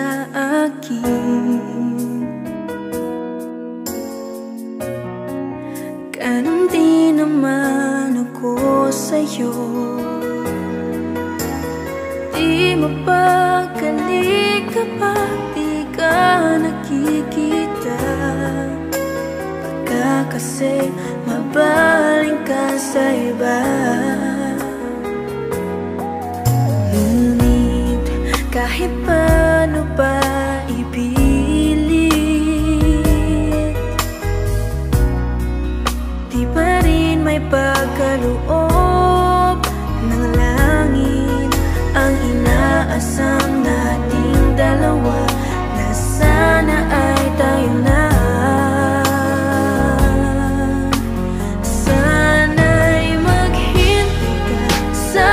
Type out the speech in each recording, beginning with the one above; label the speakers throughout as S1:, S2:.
S1: sa akin. Ganun din naman ako sa'yo. Di mapagkali kapag di ka nakikita. Baka kasi mabaling ka sa iba. Ngunit kahit paano pa ipilit, di pa rin may pagkaloob ng langit ang inaasam nating dalawa, na sana ay tayo na. Sana'y maghintay ka sa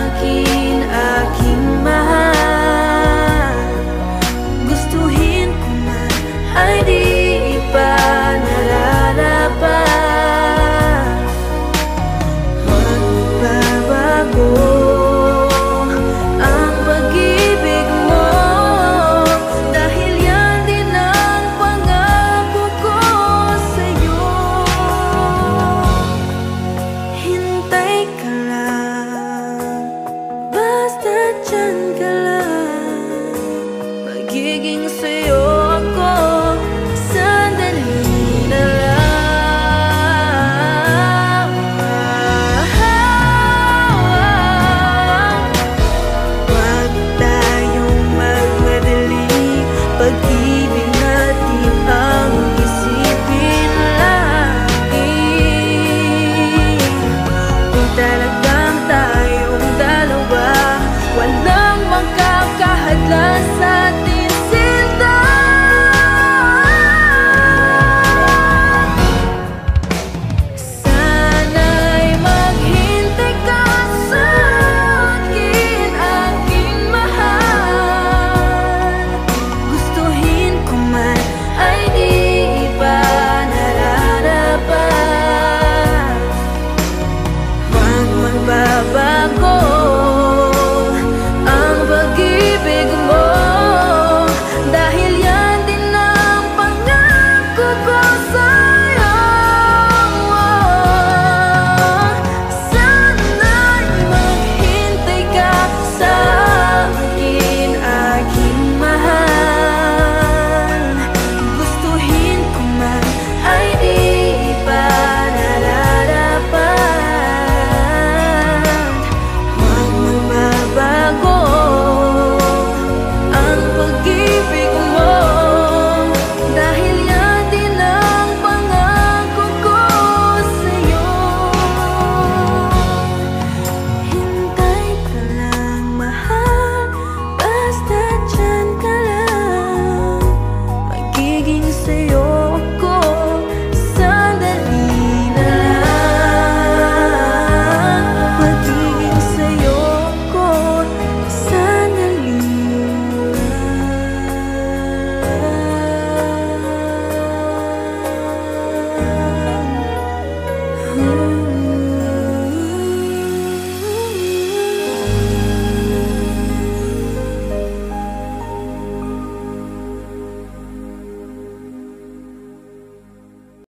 S1: akin, aking mahal. Gustuhin ko man ay di pa nararapat. Magbabago ang pag-ibig mo, dahil yan din ang pangako ko sa'yo. Hintay ka lang, basta dyan ka lang. Magiging sa'yo ako sandali na lang. Huwag tayong magmadali, pag-ibig natin ang isipin lagi. Kung talagang tayong dalawa, walang makakahadlan sa atin.